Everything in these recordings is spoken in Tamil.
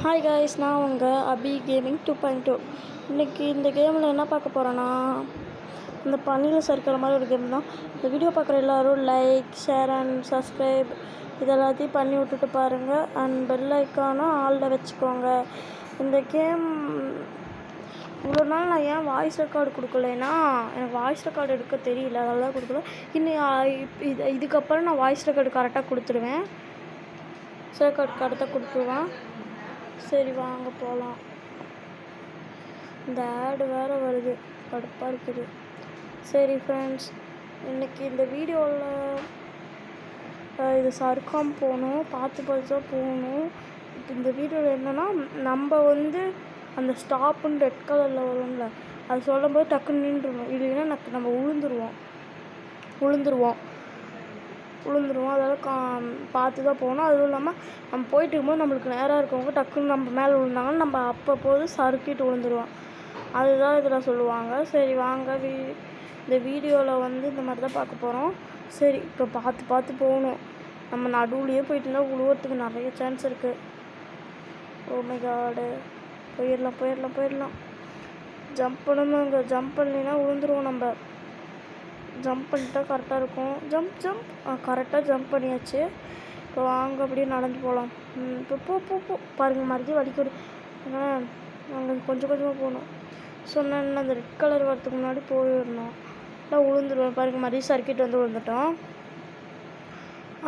ஹாய் காய்ஸ், நான் உங்கள் அபி கேமிங் 2.2. இன்றைக்கி இந்த கேமில் என்ன பார்க்க போகிறோன்னா, இந்த பனியில் சறுக்கிற மாதிரி ஒரு கேம் தான். இந்த வீடியோ பார்க்குற எல்லோரும் லைக், ஷேர் அண்ட் சப்ஸ்கிரைப் இதெல்லாத்தையும் பண்ணி விட்டுட்டு பாருங்கள். அண்ட் பெல் ஐக்கானும் ஆளில் வச்சுக்கோங்க. இந்த கேம் இவ்வளோ நாள் நான் ஏன் வாய்ஸ் ரெக்கார்டு கொடுக்கலைன்னா, எனக்கு வாய்ஸ் ரெக்கார்டு எடுக்க தெரியல, அதெல்லாம் கொடுக்கல. இன்னும் இதுக்கப்புறம் நான் வாய்ஸ் ரெக்கார்டு கரெக்டாக கொடுத்துருவேன். ரெக்கார்டு கரெக்டாக கொடுத்துருவேன். சரி வாங்க போகலாம். இந்த ஆடு வேறு வருது, கடுப்பாக இருக்குது. சரி ஃப்ரெண்ட்ஸ், இன்றைக்கி இந்த வீடியோவில் இது சறுக்காமல் போகணும், பார்த்து தான் போகணும். இந்த வீடியோவில் என்னென்னா, நம்ம அந்த ஸ்டாப்புன்னு ரெட் கலரில் வரும்ல, அது சொல்லும்போது டக்குன்னு நின்றுடும். இல்லைன்னா நம்ம விழுந்துருவோம். அதெல்லாம் பார்த்து தான் போகணும். அதுவும் இல்லாமல் நம்ம போயிட்டு இருக்கும்போது நம்மளுக்கு நேராக இருக்கவங்க டக்குன்னு நம்ம மேலே விழுந்தாங்கன்னா நம்ம அப்போது சறுக்கிட்டு விழுந்துருவோம். அதுதான் இதில் சொல்லுவாங்க. சரி வாங்க, இந்த வீடியோவில் இந்த மாதிரி தான் பார்க்க போகிறோம். சரி, இப்போ பார்த்து போகணும். நம்ம நடுவுலையே போயிட்டு இருந்தால் விழுவறதுக்கு நிறைய சான்ஸ் இருக்குது. ஓ மை காட், போயிடலாம். ஜம்ப் பண்ணணும். இங்கே ஜம்ப் பண்ணினா விழுந்துருவோம். நம்ம ஜம்ப் பண்ணிட்டா கரெக்டாக இருக்கும். ஜம்ப் கரெக்டாக ஜம்ப் பண்ணியாச்சு. இப்போ வாங்க அப்படியே நடந்து போகலாம். இப்போ போ பாருங்கள், மறுபடியும் வலிக்குது. அங்கே கொஞ்சம் போகணும். சொன்னேன், அந்த ரெட் கலர் வரதுக்கு முன்னாடி போயிடணும். இல்லை விழுந்துருவேன். பாருங்கள், மறுபடியும் சர்க்கிட் விழுந்துட்டோம்.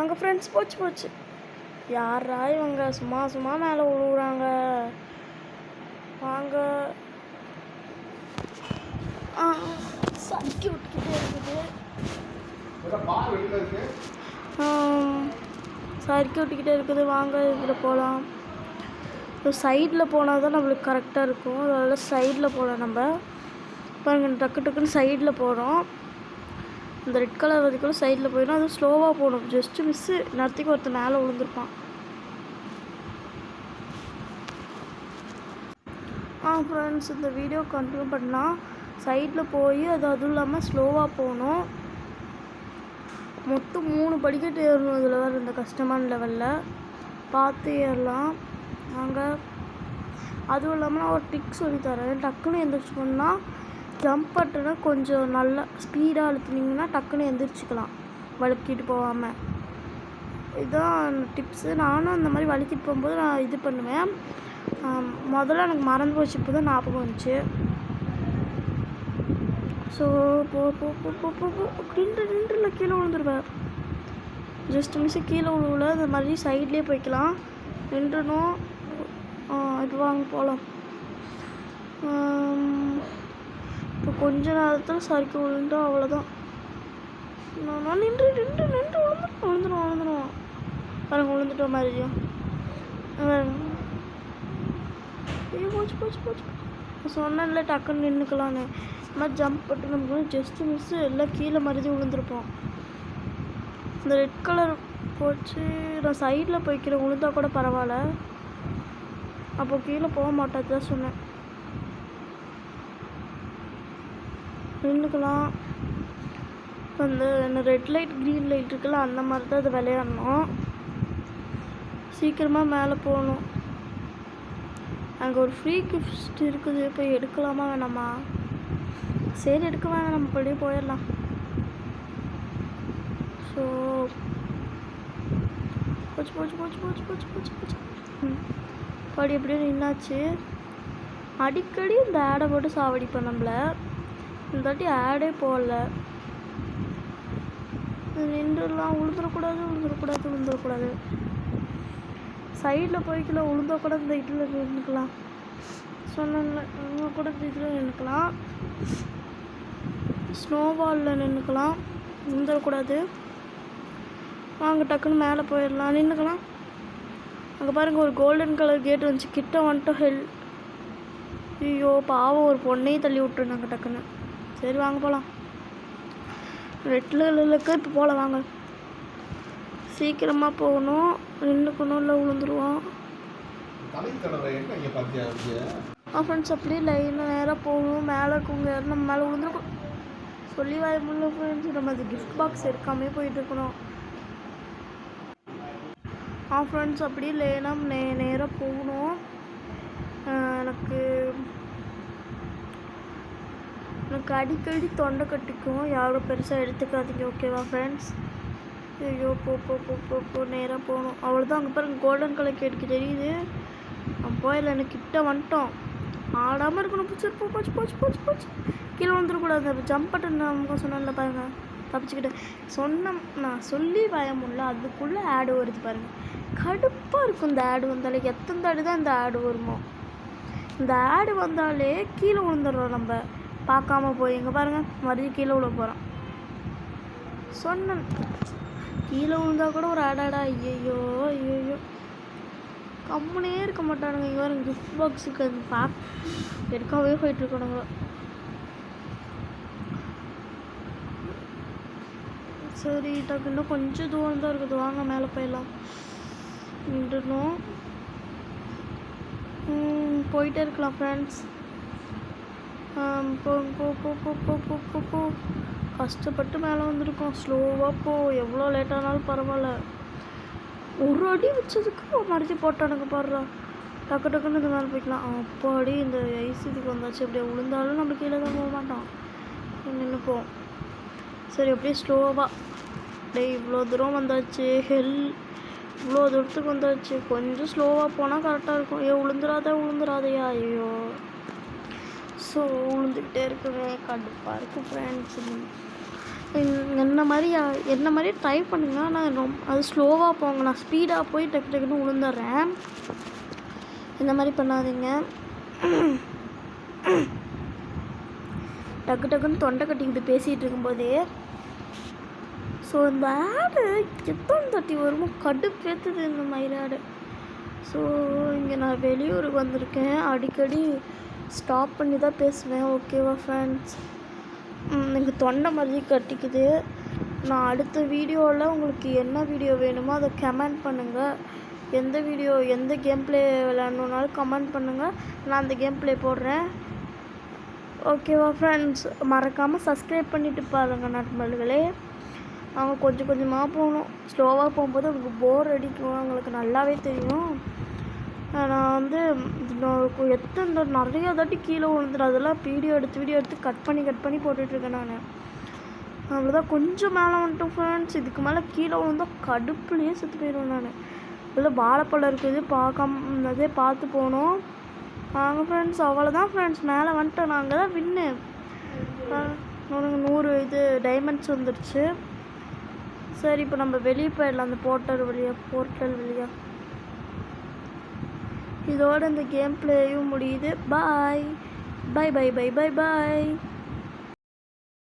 அங்கே ஃப்ரெண்ட்ஸ் போச்சு. யாரா இவங்க சும்மா மேலே விழுவுறாங்க. வாங்க. சறுக்கி விட்டுக்கிட்டே இருக்குது. வாங்க இதில் போகலாம். இப்போ சைடில் போனால் தான் நம்மளுக்கு கரெக்டாக இருக்கும். அதனால் சைடில் போகலாம். நம்ம பாருங்கள், டக்குன்னு சைடில் போகிறோம். இந்த ரெட் கலர் வரைக்கும் சைடில் போயிடும். அதுவும் ஸ்லோவாக போகணும். ஜஸ்ட்டு மிஸ்ஸு நேரத்துக்கு ஒருத்தர் மேலே விழுந்துருப்பான். ஃப்ரெண்ட்ஸ், இந்த வீடியோ கண்டினியூ பண்ணால் சைடில் போய் அதுவும் இல்லாமல் ஸ்லோவாக போகணும். மொத்தம் 3 படிக்கட்டு ஏறணும். இதில் வேறு இந்த கஷ்டமான லெவலில் பார்த்து ஏறலாம். நாங்கள் அதுவும் இல்லாமல் நான் ஒரு ட்ரிக் சொல்லித்தரேன். டக்குன்னு எந்திரிச்சிக்கணும்னா ஜம்ப் பட்டனை கொஞ்சம் நல்லா ஸ்பீடாக அழுத்தினீங்கன்னா டக்குன்னு எந்திரிச்சிக்கலாம், வழுக்கிட்டு போகாமல். இதுதான் டிப்ஸு. நானும் அந்த மாதிரி வழுக்கிட்டு போகும்போது நான் இது பண்ணுவேன். முதல்ல எனக்கு மறந்து போச்சு, இப்போ தான் ஞாபகம் வந்துச்சு. ஸோ போ நின்றுல கீழே விழுந்துருவேன். ஜஸ்ட் மிஸ்ஸு கீழே விழுவுல. இந்த மாதிரி சைட்லேயே போய்க்கலாம். நின்றுணும். இப்போ வாங்க போகலாம். இப்போ கொஞ்ச நேரத்தில் சறுக்கி விழுந்துட்டோம், அவ்வளோதான். நான் நின்று விழுந்துருவோம். பாருங்க, விழுந்துட்டோம் மாதிரியும். போச்சு. சொன்னேன்ல டக்குன்னு நின்றுக்கலான்னு. இந்த மாதிரி ஜம்ப் பண்ணி நமக்கு ஜஸ்ட்டு மிஸ்ஸு எல்லாம் கீழே மறுபடியும் விழுந்துருப்போம். இந்த ரெட் கலர் போச்சு. நான் சைடில் போய்க்கிறேன், விழுந்தா கூட பரவாயில்ல. அப்போ கீழே போக மாட்டேன் தான் சொன்னேன். நின்றுக்கலாம். இப்போ இந்த ரெட் லைட் க்ரீன் லைட் இருக்குல்ல, அந்த மாதிரி தான் அது விளையாடணும். சீக்கிரமாக மேலே போகணும். அங்கே ஒரு ஃப்ரீ கிஃப்ட் இருக்குது. போய் எடுக்கலாமா வேணாமா? சரி, எடுக்க வேணாம், நம்ம அப்படியே போயிடலாம். ஸோ போச்சு. படி எப்படியே நின்னாச்சு. அடிக்கடி இந்த ஆடை போட்டு சாவடிப்பேன் நம்மளை. இந்த தாட்டி ஆடே போடல. நின்றுலாம். விழுந்துடக்கூடாது. சைடில் போய்க்கல, விழுந்தா கூட இந்த இதில் நின்றுக்கலாம். சொன்ன கூட இந்த இதில் நின்றுக்கலாம். ஸ்னோபாலில் நின்றுக்கலாம். விழுந்துடக்கூடாது. வாங்க டக்குன்னு மேலே போயிடலாம். நின்றுக்கலாம். அங்கே பாருங்கள், ஒரு கோல்டன் கலர் கேட் வந்துச்சு. கிட்ட வந்துட்டோம். ஐயோ பாவம், ஒரு பொண்ணையும் தள்ளி விட்டுருந்தாங்க டக்குன்னு. சரி வாங்க போகலாம். ரெட்டில் இப்போ போகலாம். வாங்க, சீக்கிரமாக போகணும். நின்றுக்கணும், இல்லை விழுந்துருவோம். ஃப்ரெண்ட்ஸ், அப்படியே லைனில் நேராக போகணும். மேலே இருக்கவங்க யாரும் நம்ம மேலே விழுந்துருக்கோம். சொல்லி வாய முடியல ஃப்ரெண்ட்ஸ். நம்ம அது கிஃப்ட் பாக்ஸ் எடுக்காமே போயிட்டுருக்கணும். ஃப்ரெண்ட்ஸ், அப்படியே லேனாக நேராக போகணும். எனக்கு அடிக்கடி தொண்டை கட்டிக்கும், யாரும் பெருசாக எடுத்துக்காதீங்க, ஓகேவா ஃப்ரெண்ட்ஸ்? ஐயோ போ நேராக போகணும். அவ்வளோதான். அங்கே பாருங்க கோல்டன் கலர் கேட்டுக்கு தெரியுது. அப்போ இல்லை எனக்கு கிட்ட வந்துட்டோம். ஆடாமல் இருக்கணும். போச்சு. கீழே வந்துடக்கூடாது. அப்போ ஜம்ப் பட்டன் நமக்கு சொன்னேன்ல பாருங்கள், தப்பிச்சுக்கிட்டேன். நான் சொல்லி பயமுல்ல, அதுக்குள்ளே ஆடு வருது பாருங்கள். கடுப்பாக இருக்கும் இந்த ஆடு வந்தாலே. எத்தனை ஆடு தான் இந்த ஆடு வருமோ. இந்த ஆடு வந்தாலே கீழே விழுந்துடுறோம் நம்ம பார்க்காம போய். எங்கே பாருங்கள் மறுபடியும் கீழே விழ போகிறோம். சொன்னேன் கீழே விழுந்தா கூட ஒரு ஆடாடா. ஐயோ கம்முனே இருக்க மாட்டானுங்க. இங்கே வரும் கிஃப்ட் பாக்ஸுக்கு அது எடுக்காவே போயிட்டுருக்கணுங்க. சரி டக்கு இன்னும் கொஞ்சம் தூரம் தான் இருக்குது. வாங்க மேலே போயிடலாம். நின்றுணும் போயிட்டே இருக்கலாம் ஃப்ரெண்ட்ஸ். போ கஷ்டப்பட்டு மேலே வந்திருக்கோம். ஸ்லோவாக போ, எவ்வளோ லேட்டானாலும் பரவாயில்ல. ஒரு அடி வச்சதுக்கு மறுபடியும் போட்டானுங்க பாடுறா. டக்குன்னு இந்த மேலே போய்க்கலாம். அப்பாடி இந்த ஐஸ் இதுக்கு வந்தாச்சு. அப்படியே விழுந்தாலும் நம்ம கீழே தான் போக மாட்டோம், நின்றுப்போம். சரி அப்படியே ஸ்லோவாக இவ்வளோ தூரம் வந்தாச்சு. இவ்வளோ தூரத்துக்கு வந்தாச்சு. கொஞ்சம் ஸ்லோவாக போனால் கரெக்டாக இருக்கும். விழுந்துடாதையா. ஐயோ ஸோ விழுந்துக்கிட்டே இருக்குமே, கடுப்பாக இருக்கும் ஃப்ரெண்ட்ஸ். என்ன மாதிரி ட்ரை பண்ணுங்க. நான் அது ஸ்லோவாக போங்க. நான் ஸ்பீடாக போய் டக்குன்னு விழுந்துடுறேன். இந்த மாதிரி பண்ணாதீங்க. டக்குன்னு தொண்டை கட்டிக்கிட்டு பேசிகிட்டு இருக்கும்போதே. ஸோ இந்த ஆடு எத்தனை தட்டி வருமோ, கடுப்பேற்றுது இந்த மயிலாடு. ஸோ இங்கே நான் வெளியூருக்கு வந்திருக்கேன். அடிக்கடி ஸ்டாப் பண்ணி தான் பேசுவேன், ஓகேவா ஃப்ரெண்ட்ஸ்? எனக்கு தொண்டை மாதிரி கட்டிக்குது. நான் அடுத்த வீடியோவில் உங்களுக்கு என்ன வீடியோ வேணுமோ அதை கமெண்ட் பண்ணுங்கள். எந்த கேம் ப்ளே விளையாடணுன்னாலும் கமெண்ட் பண்ணுங்கள். நான் அந்த கேம் ப்ளே போடுறேன், ஓகேவா ஃப்ரெண்ட்ஸ்? மறக்காமல் சப்ஸ்கிரைப் பண்ணிவிட்டு பாருங்கள் நண்பர்களே. அவங்க கொஞ்சமாக போகணும். ஸ்லோவாக போகும்போது அவங்களுக்கு போர் அடிக்கும், அவங்களுக்கு நல்லாவே தெரியும். நான் நிறையா தாட்டி கீழே விழுந்துடும். அதெல்லாம் வீடியோ எடுத்து கட் பண்ணி போட்டுட்ருக்கேன் நான். அவ்வளோதான். கொஞ்சம் மேலே வந்துட்டோம் ஃப்ரெண்ட்ஸ். இதுக்கு மேலே கீழே விழுந்தால் கடுப்புலேயே செத்து போயிடுவேன் நான். இல்லை வாழைப்பழம் இருக்குது, அதே பார்த்து போகணும். வாங்க ஃப்ரெண்ட்ஸ், அவ்வளோதான் ஃப்ரெண்ட்ஸ். மேலே வந்துட்டோம். நாங்கள் தான் வின்னு. 100 டைமண்ட்ஸ் வந்துடுச்சு. சரி இப்போ நம்ம வெளியே போயிடலாம், அந்த போர்ட்டல் வழியாக. இதோட இந்த கேம் ப்ளேயும் முடியுது. பாய்.